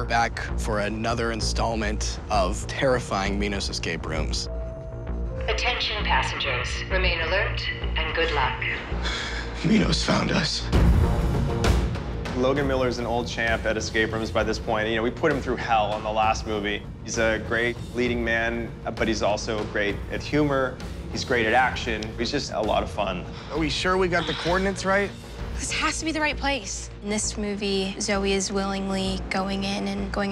we're back for another installment of terrifying Minos escape rooms. Attention passengers, remain alert and good luck. Minos found us. Logan Miller's an old champ at escape rooms by this point. You know, we put him through hell on the last movie. He's a great leading man, but he's also great at humor. He's great at action. He's just a lot of fun. Are we sure we got the coordinates right? This has to be the right place. In this movie, Zoe is willingly going in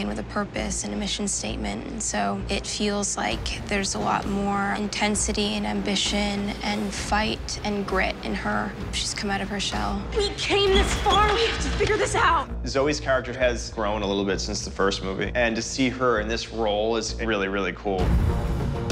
with a purpose and a mission statement. And so it feels like there's a lot more intensity and ambition and fight and grit in her. She's come out of her shell. We came this far, we have to figure this out. Zoe's character has grown a little bit since the first movie, and to see her in this role is really, really cool.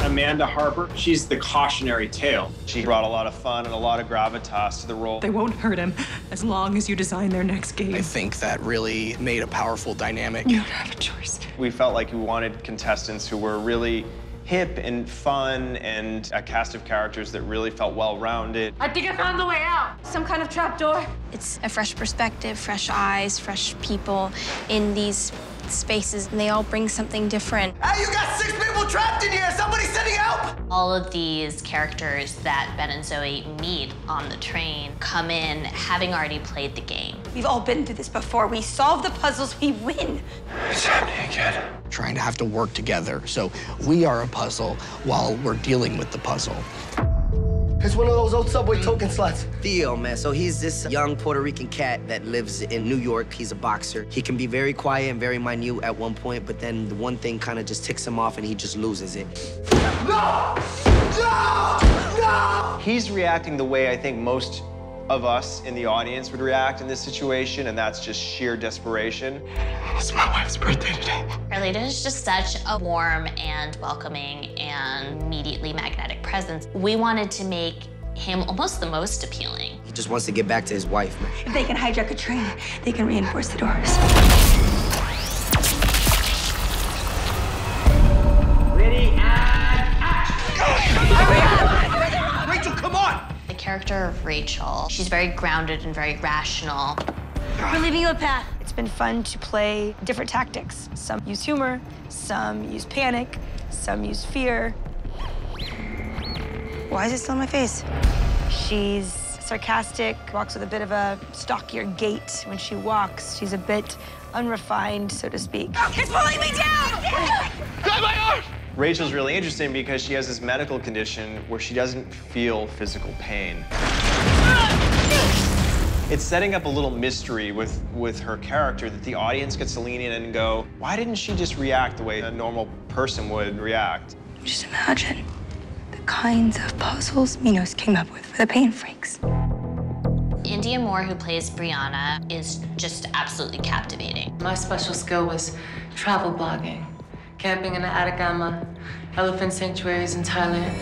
Amanda Harper, she's the cautionary tale. She brought a lot of fun and a lot of gravitas to the role. They won't hurt him as long as you design their next game. I think that really made a powerful dynamic. You don't have a choice. We felt like we wanted contestants who were really hip and fun and a cast of characters that really felt well-rounded. I think I found the way out. Some kind of trapdoor. It's a fresh perspective, fresh eyes, fresh people in these spaces, and they all bring something different. Hey, you got 6 people trapped in here! Somebody sending help! All of these characters that Ben and Zoe meet on the train come in having already played the game. We've all been through this before. We solve the puzzles, we win. It's happening again. Trying to have to work together. So we are a puzzle while we're dealing with the puzzle. It's one of those old subway token slots. Theo, man, so he's this young Puerto Rican cat that lives in New York. He's a boxer. He can be very quiet and very minute at one point, but then the one thing kind of just ticks him off and he just loses it. No! No! No! He's reacting the way I think most of us in the audience would react in this situation, and that's just sheer desperation. It's my wife's birthday today. Carlita is just such a warm and welcoming and immediately magnetic presence. We wanted to make him almost the most appealing. He just wants to get back to his wife, man. If they can hijack a train, they can reinforce the doors. Ready and action! Rachel, come on! The character of Rachel, she's very grounded and very rational. We're leaving you a path. It's been fun to play different tactics. Some use humor, some use panic, some use fear. Why is it still on my face? She's sarcastic, walks with a bit of a stockier gait. When she walks, she's a bit unrefined, so to speak. It's pulling me down! Grab my arm! Rachel's really interesting because she has this medical condition where she doesn't feel physical pain. It's setting up a little mystery with her character that the audience gets to lean in and go, why didn't she just react the way a normal person would react? Just imagine the kinds of puzzles Minos came up with for the pain freaks. India Moore, who plays Brianna, is just absolutely captivating. My special skill was travel blogging, camping in the Atacama, elephant sanctuaries in Thailand.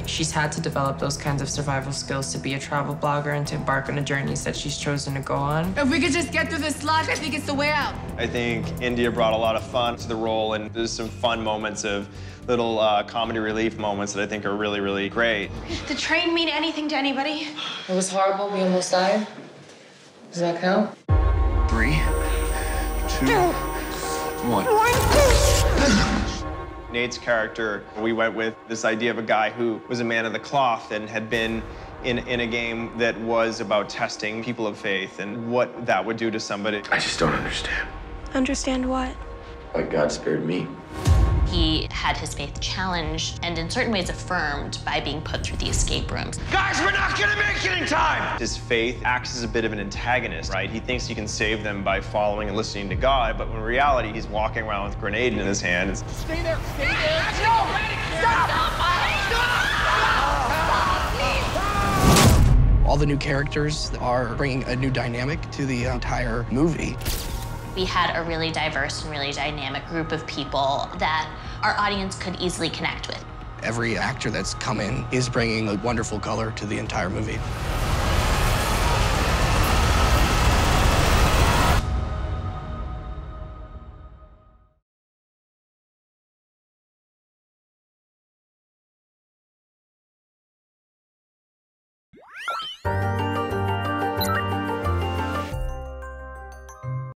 She's had to develop those kinds of survival skills to be a travel blogger and to embark on the journeys that she's chosen to go on. If we could just get through this slot, I think it's the way out. I think India brought a lot of fun to the role, and there's some fun moments of little comedy relief moments that I think are really, really great. Did the train mean anything to anybody? It was horrible. We almost died. Does that count? 3, 2, 1. Nate's character, we went with this idea of a guy who was a man of the cloth and had been in a game that was about testing people of faith and what that would do to somebody. I just don't understand. Understand what? Why God spared me. He had his faith challenged and in certain ways affirmed by being put through the escape rooms. Guys, we're not gonna make it in time! His faith acts as a bit of an antagonist, right? He thinks he can save them by following and listening to God, but in reality, he's walking around with a grenade in his hand. Stay there! Stay there! Stop! All the new characters are bringing a new dynamic to the entire movie. We had a really diverse and really dynamic group of people that our audience could easily connect with. Every actor that's come in is bringing a wonderful color to the entire movie.